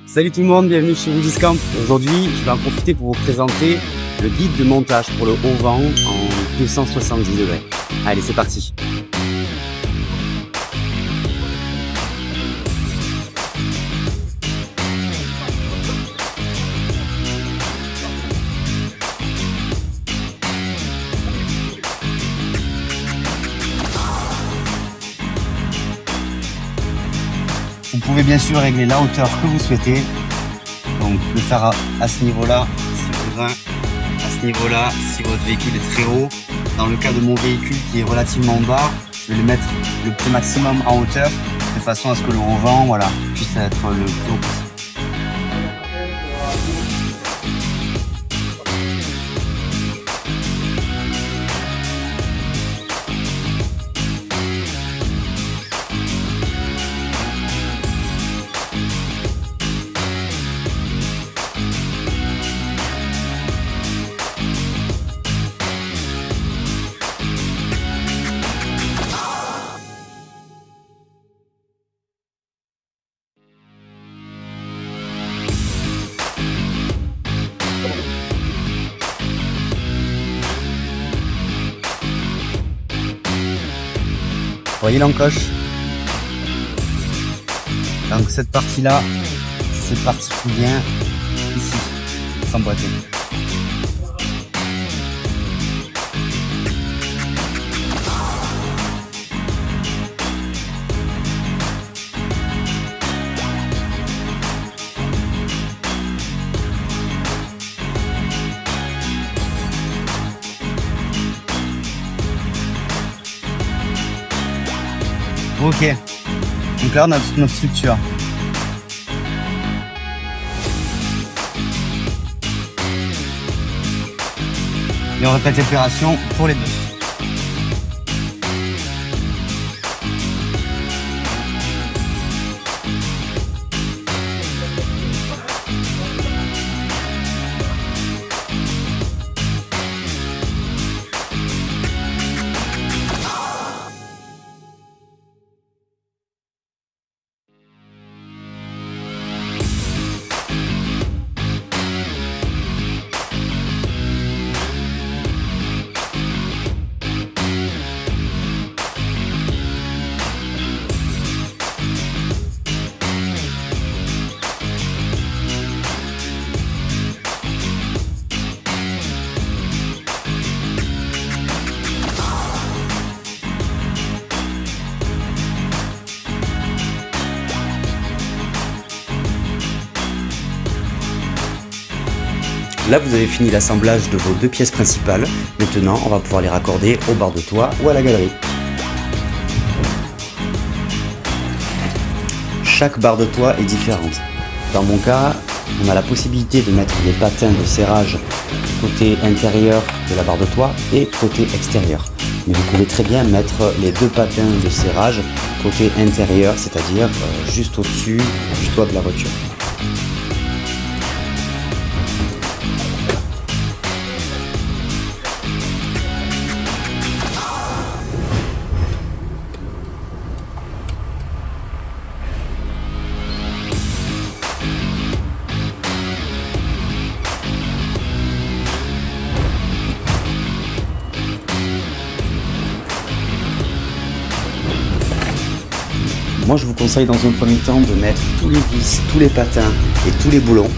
Salut tout le monde, bienvenue chez Woodyscamp. Aujourd'hui, je vais en profiter pour vous présenter le guide de montage pour le haut vent en 270 degrés. Allez, c'est parti. Vous pouvez bien sûr régler la hauteur que vous souhaitez. Donc le faire à ce niveau-là, si besoin, à ce niveau-là, si votre véhicule est très haut. Dans le cas de mon véhicule qui est relativement bas, je vais le mettre le plus maximum en hauteur, de façon à ce que le haut vent, voilà, puisse être le plus haut possible. Voyez l'encoche. Donc cette partie-là, c'est cette partie qui vient ici, s'emboîter. Ok, donc là on a toute notre structure. Et on répète l'opération pour les deux. Là, vous avez fini l'assemblage de vos deux pièces principales. Maintenant, on va pouvoir les raccorder aux barres de toit ou à la galerie. Chaque barre de toit est différente. Dans mon cas, on a la possibilité de mettre des patins de serrage côté intérieur de la barre de toit et côté extérieur. Mais vous pouvez très bien mettre les deux patins de serrage côté intérieur, c'est-à-dire juste au-dessus du toit de la voiture. Moi je vous conseille dans un premier temps de mettre tous les vis, tous les patins et tous les boulons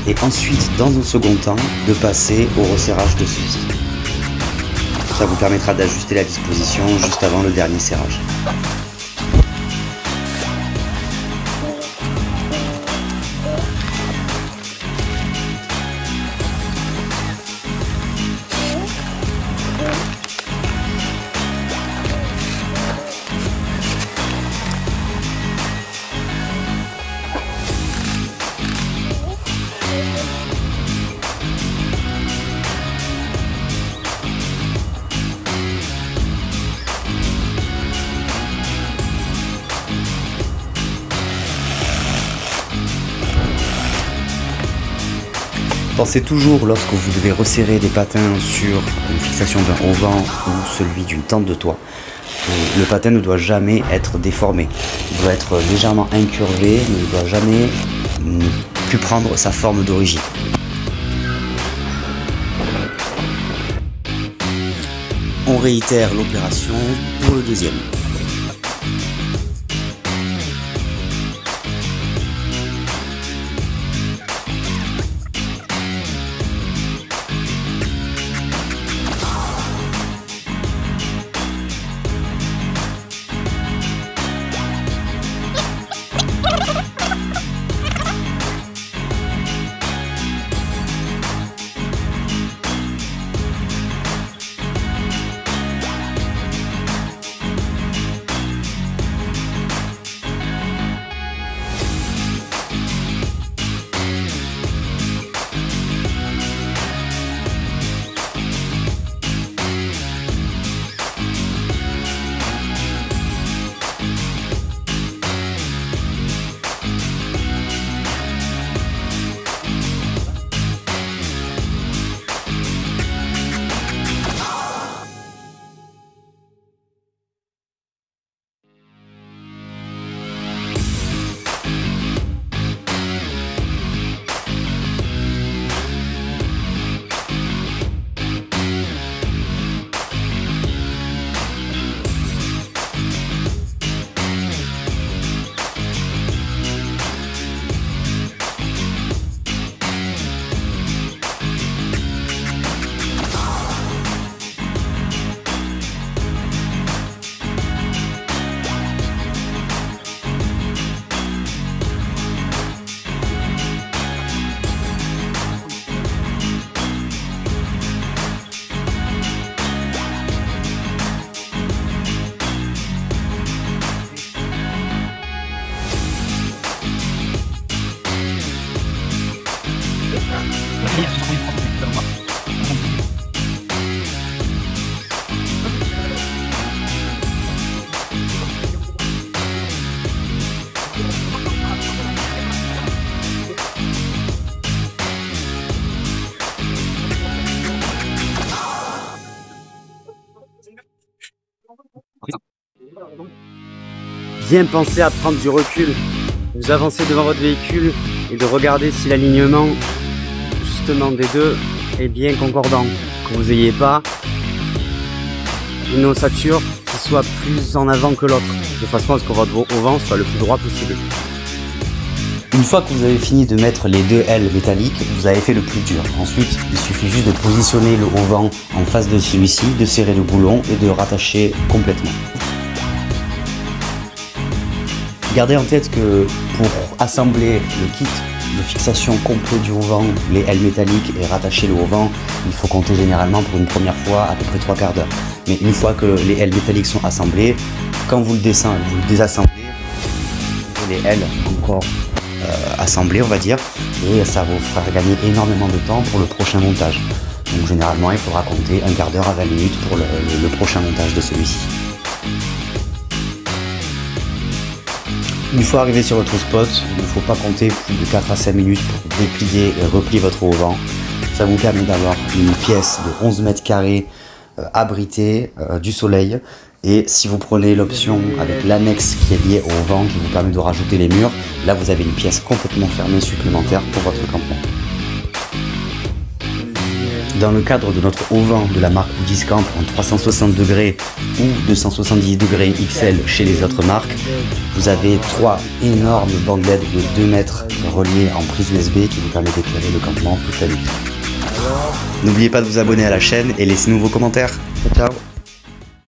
et ensuite dans un second temps de passer au resserrage de ceux-ci. Ça vous permettra d'ajuster la disposition juste avant le dernier serrage. Pensez toujours, lorsque vous devez resserrer des patins sur une fixation d'un haut vent ou celui d'une tente de toit, le patin ne doit jamais être déformé. Il doit être légèrement incurvé, ne doit jamais pu prendre sa forme d'origine. On réitère l'opération pour le deuxième. Bien penser à prendre du recul. Vous avancez devant votre véhicule et de regarder si l'alignement justement des deux est bien concordant. Que vous n'ayez pas une ossature qui soit plus en avant que l'autre, de façon à ce que votre auvent soit le plus droit possible. Une fois que vous avez fini de mettre les deux ailes métalliques, vous avez fait le plus dur. Ensuite, il suffit juste de positionner le auvent en face de celui-ci, de serrer le boulon et de rattacher complètement. Gardez en tête que pour assembler le kit de fixation complet du auvent, les ailes métalliques et rattacher le auvent, il faut compter généralement pour une première fois à peu près 3 quarts d'heure. Mais une fois que les ailes métalliques sont assemblées, quand vous le désassemblez, vous avez les ailes encore assemblées, on va dire, et ça vous fera gagner énormément de temps pour le prochain montage. Donc généralement, il faudra compter un quart d'heure à 20 minutes pour le prochain montage de celui-ci. Une fois arrivé sur votre spot, il ne faut pas compter plus de 4 à 5 minutes pour déplier et replier votre auvent. Ça vous permet d'avoir une pièce de 11 mètres carrés abritée du soleil. Et si vous prenez l'option avec l'annexe qui est liée au auvent, qui vous permet de rajouter les murs, là vous avez une pièce complètement fermée supplémentaire pour votre campement. Dans le cadre de notre auvent de la marque Woodyscamp en 360 degrés ou 270 degrés XL chez les autres marques, vous avez 3 énormes bandes LED de 2 mètres reliées en prise USB qui vous permet d'éclairer le campement toute la nuit. N'oubliez pas de vous abonner à la chaîne et laissez-nous vos commentaires. Ciao.